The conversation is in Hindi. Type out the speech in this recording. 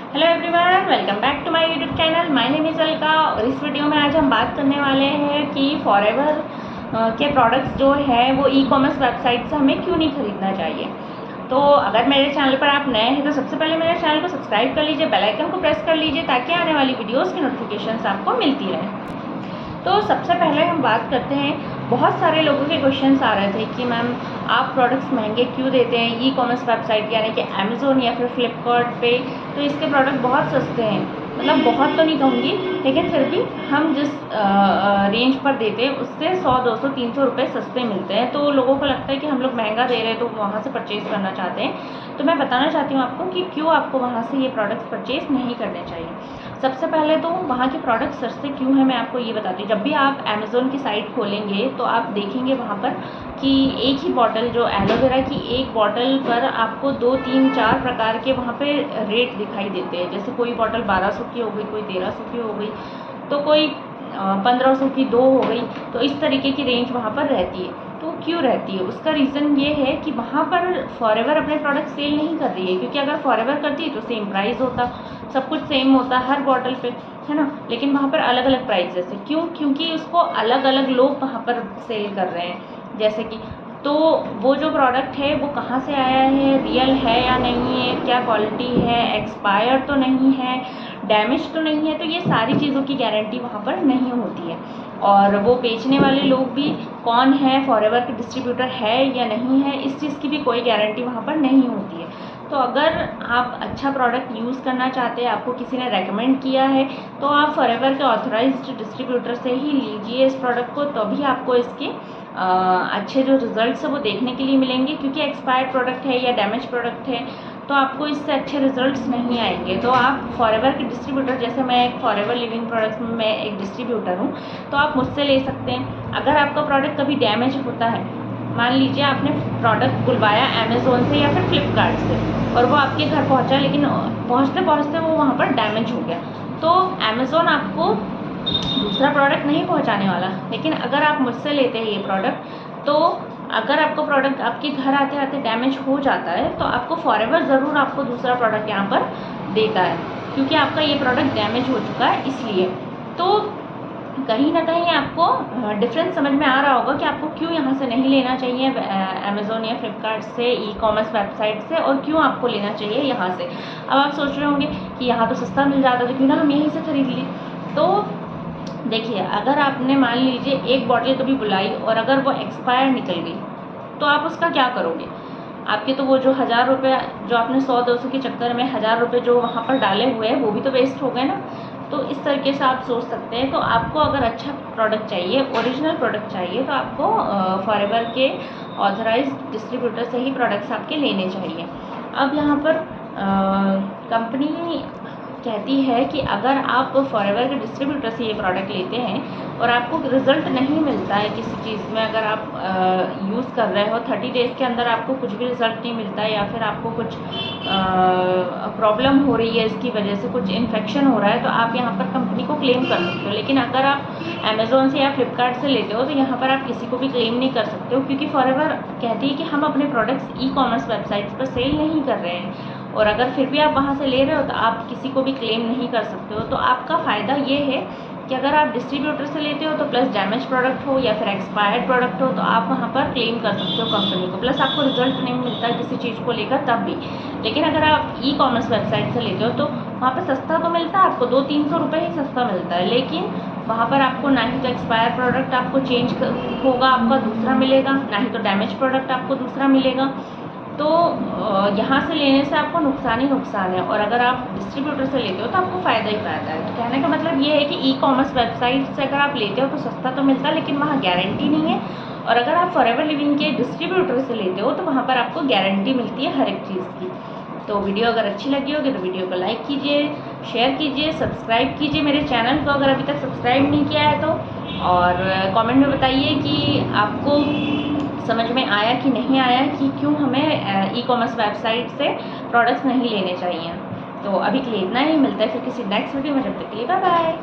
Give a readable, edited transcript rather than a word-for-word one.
Hello everyone, welcome back to my YouTube channel. My name is Alka और इस वीडियो में आज हम बात करने वाले हैं कि फॉरएवर के प्रोडक्ट्स जो है वो ई कॉमर्स वेबसाइट से हमें क्यों नहीं खरीदना चाहिए। तो अगर मेरे चैनल पर आप नए हैं तो सबसे पहले मेरे चैनल को सब्सक्राइब कर लीजिए, बेल आइकन को प्रेस कर लीजिए ताकि आने वाली वीडियोज़ की नोटिफिकेशंस आपको मिलती रहे। तो सबसे पहले हम बात करते हैं, बहुत सारे लोगों के क्वेश्चंस आ रहे थे कि मैम आप प्रोडक्ट्स महंगे क्यों देते हैं ई कॉमर्स वेबसाइट यानी कि अमेज़ोन या फिर फ्लिपकार्ट पे, तो इसके प्रोडक्ट बहुत सस्ते हैं। मतलब बहुत तो नहीं कहूँगी, लेकिन फिर भी हम जिस रेंज पर देते हैं उससे 100, 200, 300 रुपये सस्ते मिलते हैं। तो लोगों को लगता है कि हम लोग महंगा दे रहे हैं तो वहाँ से परचेज़ करना चाहते हैं। तो मैं बताना चाहती हूँ आपको कि क्यों आपको वहाँ से ये प्रोडक्ट्स परचेज़ नहीं करने चाहिए। सबसे पहले तो वहाँ के प्रोडक्ट सस्ते क्यों हैं मैं आपको ये बताती हूँ। जब भी आप अमेज़ोन की साइट खोलेंगे तो आप देखेंगे वहाँ पर कि एक ही बॉटल, जो एलोवेरा की एक बॉटल पर आपको 2, 3, 4 प्रकार के वहाँ पे रेट दिखाई देते हैं। जैसे कोई बॉटल 1200 की हो गई, कोई 1300 की हो गई, तो कोई 1500 की 2 हो गई। तो इस तरीके की रेंज वहाँ पर रहती है। तो क्यों रहती है, उसका रीज़न ये है कि वहाँ पर फॉरएवर अपने प्रोडक्ट सेल नहीं कर रही है। क्योंकि अगर फॉरएवर करती है तो सेम प्राइस होता, सब कुछ सेम होता हर बॉटल पे, है ना। लेकिन वहाँ पर अलग अलग प्राइसेस है। क्यों? क्योंकि उसको अलग अलग लोग वहाँ पर सेल कर रहे हैं। जैसे कि तो वो जो प्रोडक्ट है वो कहाँ से आया है, रियल है या नहीं है, क्या क्वालिटी है, एक्सपायर तो नहीं है, डैमेज तो नहीं है, तो ये सारी चीज़ों की गारंटी वहाँ पर नहीं होती है। और वो बेचने वाले लोग भी कौन है, फॉरएवर के डिस्ट्रीब्यूटर है या नहीं है, इस चीज़ की भी कोई गारंटी वहाँ पर नहीं होती है। तो अगर आप अच्छा प्रोडक्ट यूज़ करना चाहते हैं, आपको किसी ने रेकमेंड किया है, तो आप फॉरएवर के ऑथराइज्ड डिस्ट्रीब्यूटर से ही लीजिए इस प्रोडक्ट को, तभी आपको इसके अच्छे जो रिज़ल्ट्स है वो देखने के लिए मिलेंगे। क्योंकि एक्सपायर्ड प्रोडक्ट है या डैमेज प्रोडक्ट है तो आपको इससे अच्छे रिजल्ट्स नहीं आएंगे। तो आप फॉरएवर के डिस्ट्रीब्यूटर, जैसे मैं एक फॉरएवर लिविंग प्रोडक्ट्स में मैं एक डिस्ट्रीब्यूटर हूँ, तो आप मुझसे ले सकते हैं। अगर आपका प्रोडक्ट कभी डैमेज होता है, मान लीजिए आपने प्रोडक्ट बुलवाया अमेज़ोन से या फिर फ्लिपकार्ट से और वो आपके घर पहुँचा, लेकिन पहुँचते पहुँचते वो वहाँ पर डैमेज हो गया, तो अमेज़ोन आपको दूसरा प्रोडक्ट नहीं पहुंचाने वाला। लेकिन अगर आप मुझसे लेते हैं ये प्रोडक्ट, तो अगर आपको प्रोडक्ट आपके घर आते आते डैमेज हो जाता है तो आपको फॉरएवर ज़रूर आपको दूसरा प्रोडक्ट यहाँ पर देता है, क्योंकि आपका ये प्रोडक्ट डैमेज हो चुका है इसलिए। तो कहीं ना कहीं आपको डिफरेंस समझ में आ रहा होगा कि आपको क्यों यहाँ से नहीं लेना चाहिए अमेज़ोन या फ्लिपकार्ट से, ई कॉमर्स वेबसाइट से, और क्यों आपको लेना चाहिए यहाँ से। अब आप सोच रहे होंगे कि यहाँ तो सस्ता मिल जाता तो क्यों ना हम यहीं से खरीद लिए। तो देखिए, अगर आपने मान लीजिए एक बॉटल कभी बुलाई और अगर वो एक्सपायर निकल गई तो आप उसका क्या करोगे। आपके तो वो जो 1000 रुपये जो आपने 100, 200 के चक्कर में 1000 रुपये जो वहाँ पर डाले हुए हैं वो भी तो वेस्ट हो गए ना। तो इस तरीके से आप सोच सकते हैं। तो आपको अगर अच्छा प्रोडक्ट चाहिए, ओरिजिनल प्रोडक्ट चाहिए, तो आपको फॉरएवर के ऑथराइज्ड डिस्ट्रीब्यूटर से ही प्रोडक्ट्स आपके लेने चाहिए। अब यहाँ पर कंपनी कहती है कि अगर आप फॉरएवर के डिस्ट्रीब्यूटर से ये प्रोडक्ट लेते हैं और आपको रिज़ल्ट नहीं मिलता है किसी चीज़ में, अगर आप यूज़ कर रहे हो 30 डेज़ के अंदर आपको कुछ भी रिज़ल्ट नहीं मिलता है, या फिर आपको कुछ प्रॉब्लम हो रही है, इसकी वजह से कुछ इन्फेक्शन हो रहा है, तो आप यहाँ पर कंपनी को क्लेम कर सकते हो। लेकिन अगर आप अमेज़ोन से या फ्लिपकार्ट से लेते हो तो यहाँ पर आप किसी को भी क्लेम नहीं कर सकते हो, क्योंकि फॉरएवर कहती है कि हम अपने प्रोडक्ट्स ई कॉमर्स वेबसाइट्स पर सेल नहीं कर रहे हैं। और अगर फिर भी आप वहाँ से ले रहे हो तो आप किसी को भी क्लेम नहीं कर सकते हो। तो आपका फ़ायदा ये है कि अगर आप डिस्ट्रीब्यूटर से लेते हो तो प्लस डैमेज प्रोडक्ट हो या फिर एक्सपायर्ड प्रोडक्ट हो तो आप वहाँ पर क्लेम कर सकते हो कंपनी को, प्लस आपको रिजल्ट नहीं मिलता है किसी चीज़ को लेकर तब भी। लेकिन अगर आप ई कॉमर्स वेबसाइट से लेते हो तो वहाँ पर सस्ता तो मिलता है आपको, 200-300 रुपये ही सस्ता मिलता है, लेकिन वहाँ पर आपको ना ही तो एक्सपायर प्रोडक्ट आपको चेंज होगा, आपका दूसरा मिलेगा, ना ही तो डैमेज प्रोडक्ट आपको दूसरा मिलेगा। तो यहाँ से लेने से आपको नुकसान ही नुकसान है, और अगर आप डिस्ट्रीब्यूटर से लेते हो तो आपको फ़ायदा ही फ़ायदा है। तो कहने का मतलब ये है कि ई कॉमर्स वेबसाइट से अगर आप लेते हो तो सस्ता तो मिलता है, लेकिन वहाँ गारंटी नहीं है। और अगर आप फॉरएवर लिविंग के डिस्ट्रीब्यूटर से लेते हो तो वहाँ पर आपको गारंटी मिलती है हर एक चीज़ की। तो वीडियो अगर अच्छी लगी होगी तो वीडियो को लाइक कीजिए, शेयर कीजिए, सब्सक्राइब कीजिए मेरे चैनल को अगर अभी तक सब्सक्राइब नहीं किया है तो, और कमेंट में बताइए कि आपको समझ में आया कि नहीं आया, कि क्यों हमें ई कॉमर्स वेबसाइट से प्रोडक्ट्स नहीं लेने चाहिए। तो अभी के लिए इतना ही, मिलता है फिर किसी नेक्स्ट वीडियो में, जब तक के लिए बाय बाय।